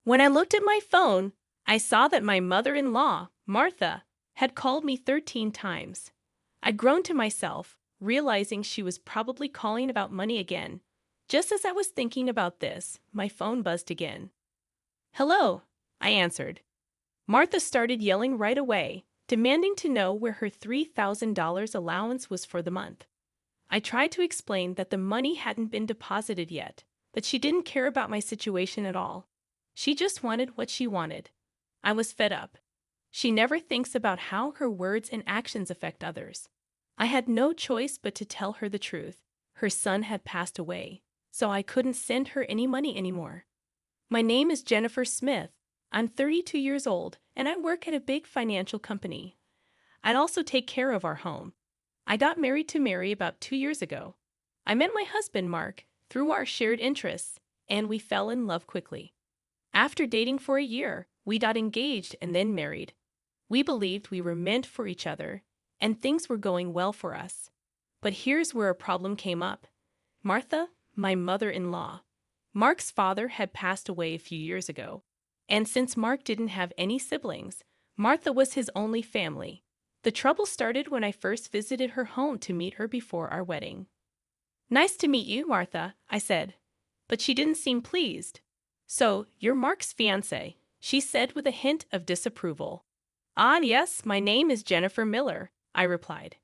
When I looked at my phone, I saw that my mother-in-law, Martha, had called me 13 times. I groaned to myself, realizing she was probably calling about money again. Just as I was thinking about this, my phone buzzed again. "Hello," I answered. Martha started yelling right away, demanding to know where her $3,000 allowance was for the month. I tried to explain that the money hadn't been deposited yet, that she didn't care about my situation at all. She just wanted what she wanted. I was fed up. She never thinks about how her words and actions affect others. I had no choice but to tell her the truth. Her son had passed away, so I couldn't send her any money anymore. "My name is Jennifer Smith. I'm 32 years old, and I work at a big financial company. I'd also take care of our home. I got married to Mary about 2 years ago. I met my husband, Mark, through our shared interests, and we fell in love quickly. After dating for a year, we got engaged and then married. We believed we were meant for each other, and things were going well for us. But here's where a problem came up. Martha, my mother-in-law. Mark's father had passed away a few years ago, and since Mark didn't have any siblings, Martha was his only family. The trouble started when I first visited her home to meet her before our wedding. "Nice to meet you, Martha," I said, but she didn't seem pleased. "So, you're Mark's fiancée," she said with a hint of disapproval. "Ah, yes, my name is Jennifer Miller," I replied.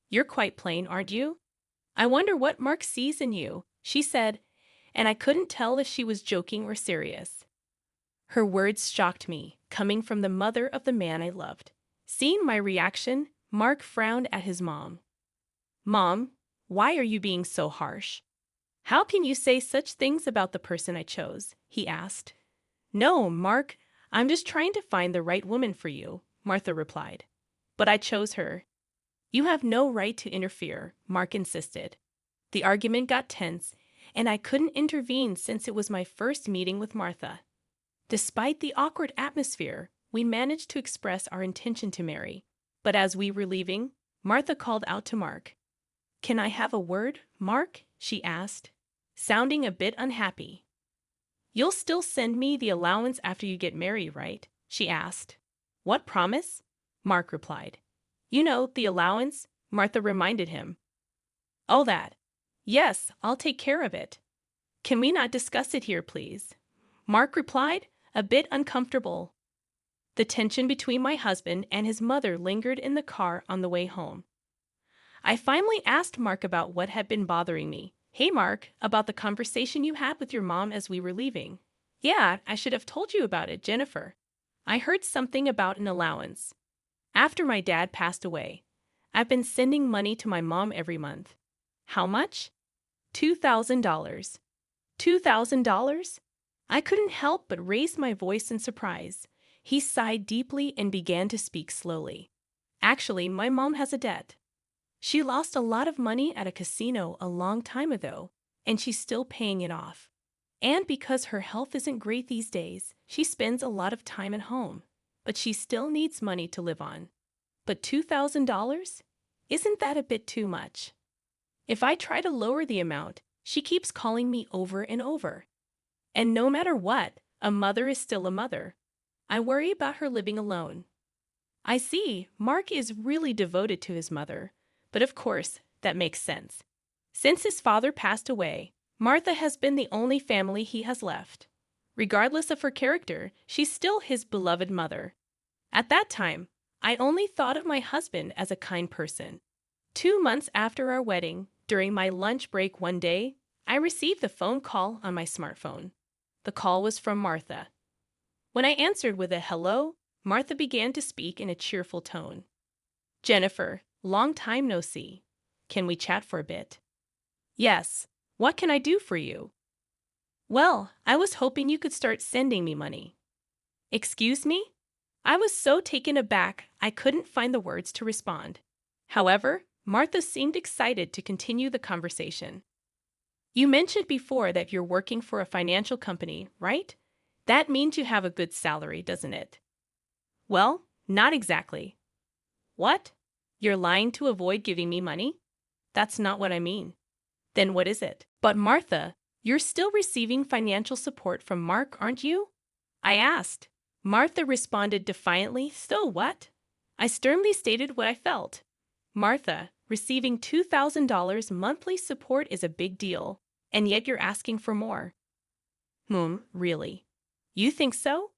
"You're quite plain, aren't you?" "I wonder what Mark sees in you," she said, and I couldn't tell if she was joking or serious. Her words shocked me, coming from the mother of the man I loved. Seeing my reaction, Mark frowned at his mom. "Mom, why are you being so harsh? How can you say such things about the person I chose?" he asked. "No, Mark, I'm just trying to find the right woman for you," Martha replied. "But I chose her." "You have no right to interfere," Mark insisted. The argument got tense, and I couldn't intervene since it was my first meeting with Martha. Despite the awkward atmosphere, we managed to express our intention to marry. But as we were leaving, Martha called out to Mark. "Can I have a word, Mark?" she asked, sounding a bit unhappy. "You'll still send me the allowance after you get married, right?" she asked. "What promise?" Mark replied. "You know, the allowance," Martha reminded him. "Oh, that. Yes, I'll take care of it." "Can we not discuss it here, please?" Mark replied, a bit uncomfortable. The tension between my husband and his mother lingered in the car on the way home. I finally asked Mark about what had been bothering me. "Hey, Mark, about the conversation you had with your mom as we were leaving." "Yeah, I should have told you about it, Jennifer. I heard something about an allowance. After my dad passed away, I've been sending money to my mom every month." "How much?" $2,000. $2,000? I couldn't help but raise my voice in surprise. He sighed deeply and began to speak slowly. "Actually, my mom has a debt. She lost a lot of money at a casino a long time ago, and she's still paying it off. And because her health isn't great these days, she spends a lot of time at home. But she still needs money to live on." "But $2,000? Isn't that a bit too much?" "If I try to lower the amount, she keeps calling me over and over. And no matter what, a mother is still a mother. I worry about her living alone." I see, Mark is really devoted to his mother, but of course, that makes sense. Since his father passed away, Martha has been the only family he has left. Regardless of her character, she's still his beloved mother. At that time, I only thought of my husband as a kind person. 2 months after our wedding, during my lunch break one day, I received a phone call on my smartphone. The call was from Martha. When I answered with a hello, Martha began to speak in a cheerful tone. "Jennifer, long time no see. Can we chat for a bit?" "Yes. What can I do for you?" "Well, I was hoping you could start sending me money." "Excuse me?" I was so taken aback I couldn't find the words to respond. However, Martha seemed excited to continue the conversation. "You mentioned before that you're working for a financial company, right? That means you have a good salary, doesn't it?" "Well, not exactly." "What? You're lying to avoid giving me money?" "That's not what I mean." "Then what is it?" "But Martha, you're still receiving financial support from Mark, aren't you?" I asked. Martha responded defiantly, "So what?" I sternly stated what I felt. "Martha, receiving $2,000 monthly support is a big deal, and yet you're asking for more." Really? You think so?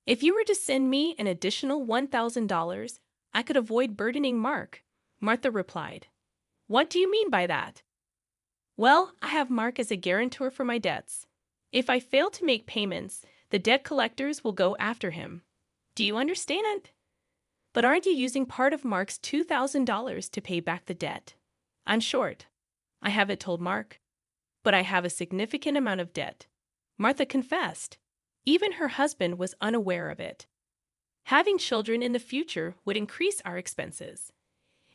If you were to send me an additional $1,000, I could avoid burdening Mark, Martha replied. What do you mean by that? Well, I have Mark as a guarantor for my debts. If I fail to make payments, the debt collectors will go after him. Do you understand? But aren't you using part of Mark's $2,000 to pay back the debt? I'm short. I haven't told Mark. But I have a significant amount of debt. Martha confessed. Even her husband was unaware of it. Having children in the future would increase our expenses.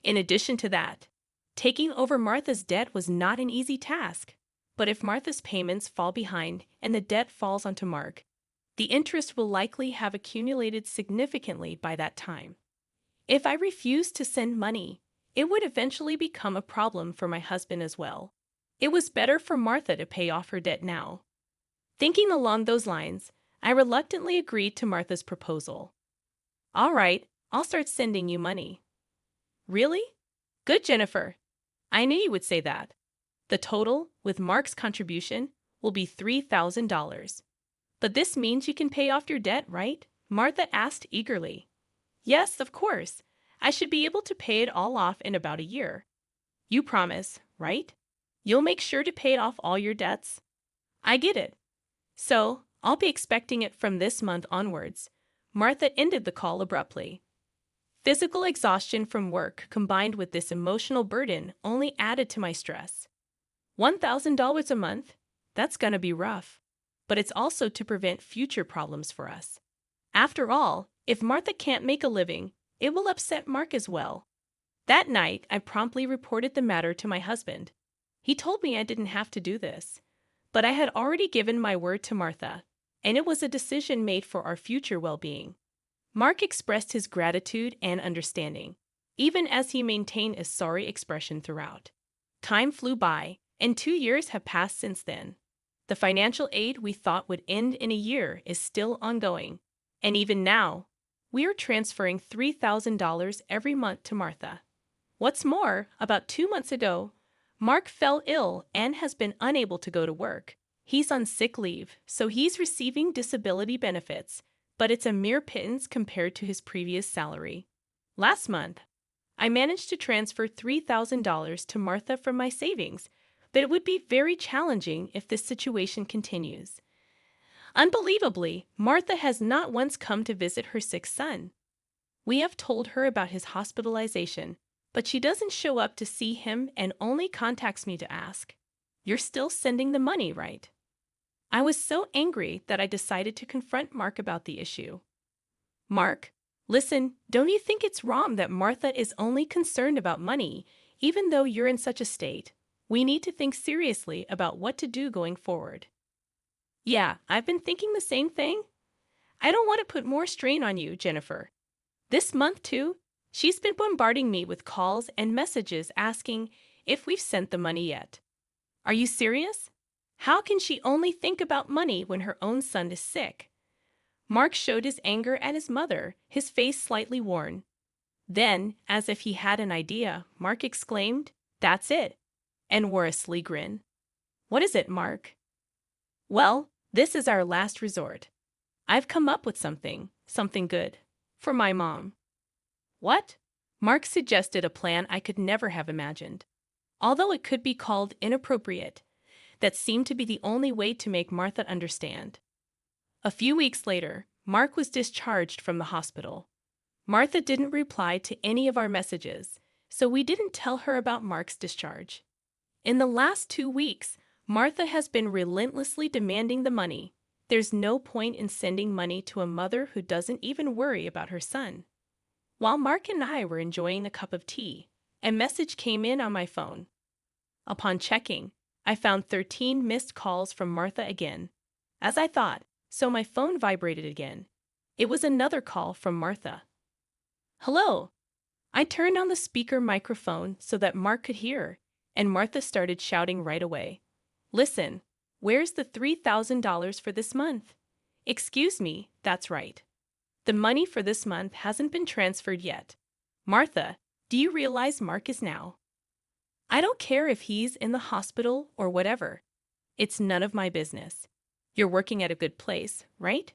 In addition to that, taking over Martha's debt was not an easy task. But if Martha's payments fall behind and the debt falls onto Mark, the interest will likely have accumulated significantly by that time. If I refuse to send money, it would eventually become a problem for my husband as well. It was better for Martha to pay off her debt now. Thinking along those lines, I reluctantly agreed to Martha's proposal. All right, I'll start sending you money. Really? Good, Jennifer. I knew you would say that. The total, with Mark's contribution, will be $3,000. But this means you can pay off your debt, right? Martha asked eagerly. Yes, of course. I should be able to pay it all off in about a year. You promise, right? You'll make sure to pay off all your debts? I get it. So, I'll be expecting it from this month onwards. Martha ended the call abruptly. Physical exhaustion from work combined with this emotional burden only added to my stress. $1,000 a month? That's gonna be rough. But it's also to prevent future problems for us. After all, if Martha can't make a living, it will upset Mark as well. That night, I promptly reported the matter to my husband. He told me I didn't have to do this. But I had already given my word to Martha, and it was a decision made for our future well-being. Mark expressed his gratitude and understanding, even as he maintained a sorry expression throughout. Time flew by, and 2 years have passed since then. The financial aid we thought would end in a year is still ongoing, and even now, we are transferring $3,000 every month to Martha. What's more, about 2 months ago, Mark fell ill and has been unable to go to work. He's on sick leave, so he's receiving disability benefits, but it's a mere pittance compared to his previous salary. Last month, I managed to transfer $3,000 to Martha from my savings, but it would be very challenging if this situation continues. Unbelievably, Martha has not once come to visit her sick son. We have told her about his hospitalization, but she doesn't show up to see him and only contacts me to ask, "You're still sending the money, right?" I was so angry that I decided to confront Mark about the issue. Mark, listen, don't you think it's wrong that Martha is only concerned about money, even though you're in such a state? We need to think seriously about what to do going forward. Yeah, I've been thinking the same thing. I don't want to put more strain on you, Jennifer. This month, too, she's been bombarding me with calls and messages asking if we've sent the money yet. Are you serious? How can she only think about money when her own son is sick? Mark showed his anger at his mother, his face slightly worn. Then, as if he had an idea, Mark exclaimed, "That's it," and wore a sly grin. What is it, Mark? Well, this is our last resort. I've come up with something good, for my mom. What? Mark suggested a plan I could never have imagined. Although it could be called inappropriate, that seemed to be the only way to make Martha understand. A few weeks later, Mark was discharged from the hospital. Martha didn't reply to any of our messages, so we didn't tell her about Mark's discharge. In the last 2 weeks, Martha has been relentlessly demanding the money. There's no point in sending money to a mother who doesn't even worry about her son. While Mark and I were enjoying a cup of tea, a message came in on my phone. Upon checking, I found 13 missed calls from Martha again. As I thought, so my phone vibrated again. It was another call from Martha. Hello. I turned on the speaker microphone so that Mark could hear, and Martha started shouting right away. Listen, where's the $3,000 for this month? Excuse me, that's right. The money for this month hasn't been transferred yet. Martha, do you realize Mark is now? I don't care if he's in the hospital or whatever. It's none of my business. You're working at a good place, right?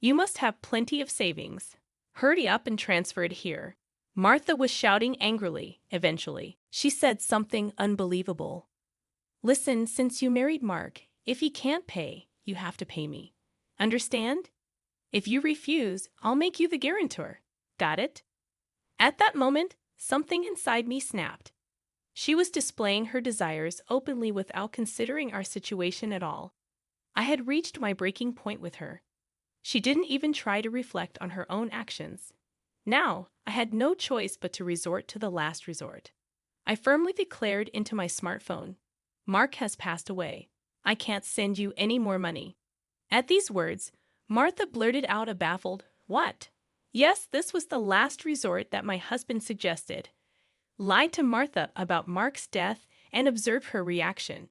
You must have plenty of savings. Hurry up and transfer it here. Martha was shouting angrily, eventually. She said something unbelievable. Listen, since you married Mark, if he can't pay, you have to pay me. Understand? If you refuse, I'll make you the guarantor. Got it? At that moment, something inside me snapped. She was displaying her desires openly without considering our situation at all. I had reached my breaking point with her. She didn't even try to reflect on her own actions. Now, I had no choice but to resort to the last resort. I firmly declared into my smartphone, Mark has passed away. I can't send you any more money. At these words, Martha blurted out a baffled, "What?" Yes, this was the last resort that my husband suggested. Lied to Martha about Mark's death and observed her reaction.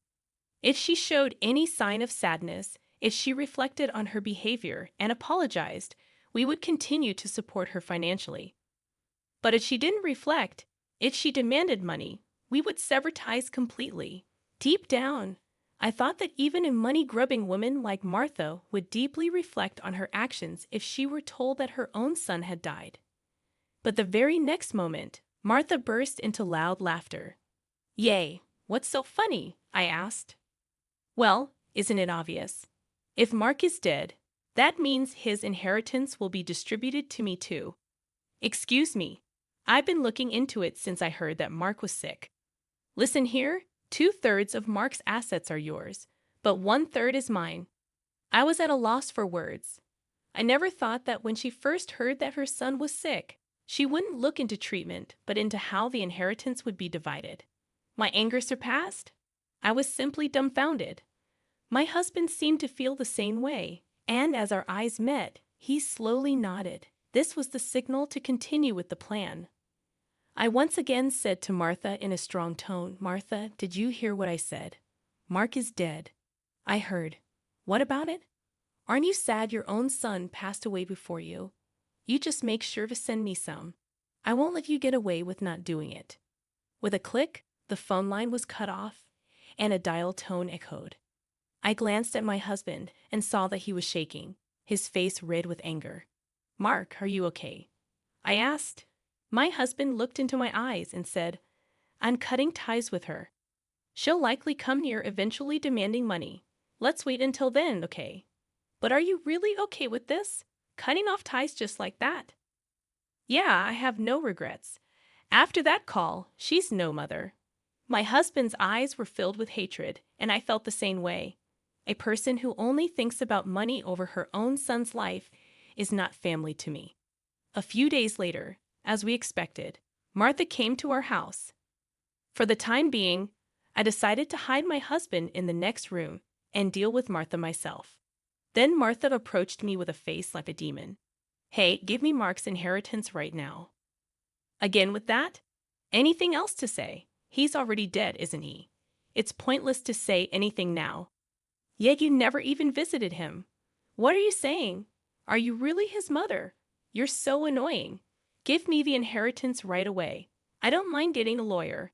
If she showed any sign of sadness, if she reflected on her behavior and apologized, we would continue to support her financially. But if she didn't reflect, if she demanded money, we would sever ties completely. Deep down, I thought that even a money-grubbing woman like Martha would deeply reflect on her actions if she were told that her own son had died. But the very next moment, Martha burst into loud laughter. "Yay, what's so funny?" I asked. "Well, isn't it obvious? If Mark is dead, that means his inheritance will be distributed to me too. Excuse me, I've been looking into it since I heard that Mark was sick. Listen here, 2/3 of Mark's assets are yours, but 1/3 is mine." I was at a loss for words. I never thought that when she first heard that her son was sick, she wouldn't look into treatment, but into how the inheritance would be divided. My anger surpassed. I was simply dumbfounded. My husband seemed to feel the same way, and as our eyes met, he slowly nodded. This was the signal to continue with the plan. I once again said to Martha in a strong tone, "Martha, did you hear what I said? Mark is dead." "I heard. What about it? Aren't you sad your own son passed away before you? You just make sure to send me some. I won't let you get away with not doing it." With a click, the phone line was cut off, and a dial tone echoed. I glanced at my husband and saw that he was shaking, his face red with anger. "Mark, are you okay?" I asked. My husband looked into my eyes and said, "I'm cutting ties with her. She'll likely come here eventually demanding money. Let's wait until then, okay? But are you really okay with this? Cutting off ties just like that?" "Yeah, I have no regrets. After that call, she's no mother." My husband's eyes were filled with hatred, and I felt the same way. A person who only thinks about money over her own son's life is not family to me. A few days later, as we expected, Martha came to our house. For the time being, I decided to hide my husband in the next room and deal with Martha myself. Then Martha approached me with a face like a demon. "Hey, give me Mark's inheritance right now." Again with that? Anything else to say? He's already dead, isn't he? It's pointless to say anything now. Yet you never even visited him. What are you saying? Are you really his mother? You're so annoying. Give me the inheritance right away. I don't mind getting a lawyer.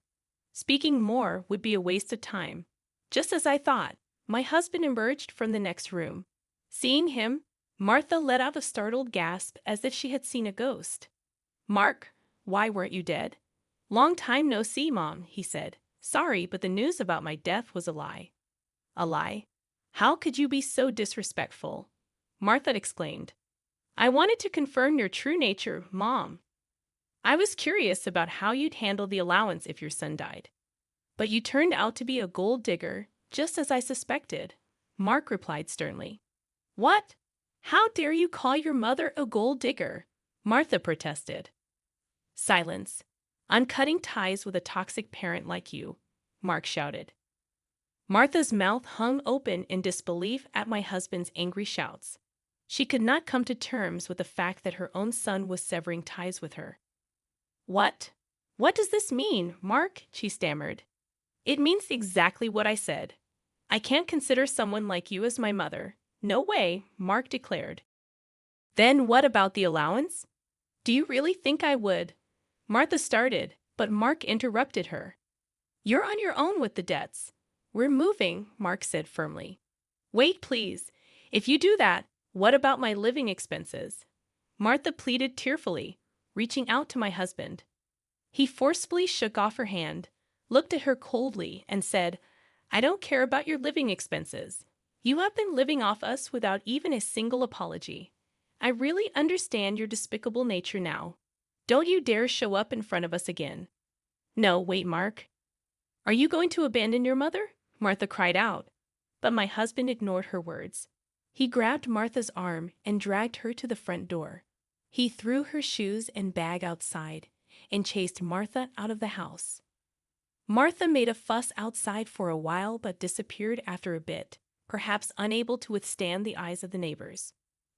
Speaking more would be a waste of time. Just as I thought, my husband emerged from the next room. Seeing him, Martha let out a startled gasp as if she had seen a ghost. "Mark, why weren't you dead?" "Long time no see, Mom," he said. "Sorry, but the news about my death was a lie." "A lie? How could you be so disrespectful?" Martha exclaimed. "I wanted to confirm your true nature, Mom. I was curious about how you'd handle the allowance if your son died. But you turned out to be a gold digger, just as I suspected," Mark replied sternly. "What? How dare you call your mother a gold digger?" Martha protested. "Silence. I'm cutting ties with a toxic parent like you," Mark shouted. Martha's mouth hung open in disbelief at my husband's angry shouts. She could not come to terms with the fact that her own son was severing ties with her. "What? What does this mean, Mark?" she stammered. "It means exactly what I said. I can't consider someone like you as my mother. No way, Mark declared. Then what about the allowance? Do you really think I would? Martha started, but Mark interrupted her. You're on your own with the debts. We're moving, Mark said firmly. Wait, please. If you do that, what about my living expenses? Martha pleaded tearfully, reaching out to my husband. He forcefully shook off her hand, looked at her coldly, and said, I don't care about your living expenses. You have been living off us without even a single apology. I really understand your despicable nature now. Don't you dare show up in front of us again. No, wait, Mark. Are you going to abandon your mother? Martha cried out. But my husband ignored her words. He grabbed Martha's arm and dragged her to the front door. He threw her shoes and bag outside and chased Martha out of the house. Martha made a fuss outside for a while but disappeared after a bit, perhaps unable to withstand the eyes of the neighbors.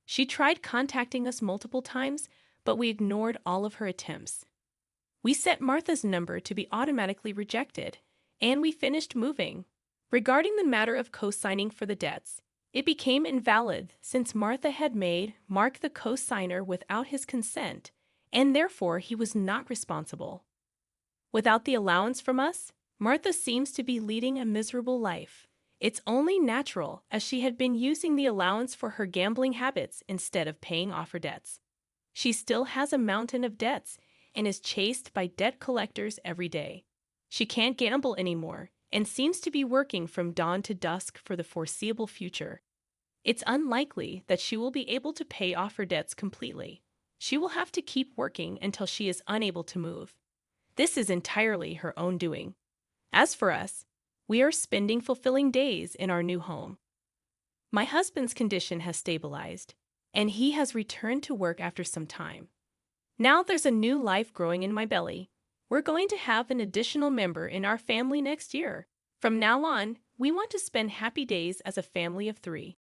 She tried contacting us multiple times, but we ignored all of her attempts. We set Martha's number to be automatically rejected, and we finished moving. Regarding the matter of co-signing for the debts, it became invalid since Martha had made Mark the co-signer without his consent, and therefore he was not responsible. Without the allowance from us, Martha seems to be leading a miserable life. It's only natural, as she had been using the allowance for her gambling habits instead of paying off her debts. She still has a mountain of debts and is chased by debt collectors every day. She can't gamble anymore and seems to be working from dawn to dusk for the foreseeable future. It's unlikely that she will be able to pay off her debts completely. She will have to keep working until she is unable to move. This is entirely her own doing. As for us, we are spending fulfilling days in our new home. My husband's condition has stabilized, and he has returned to work after some time. Now there's a new life growing in my belly. We're going to have an additional member in our family next year. From now on, we want to spend happy days as a family of 3.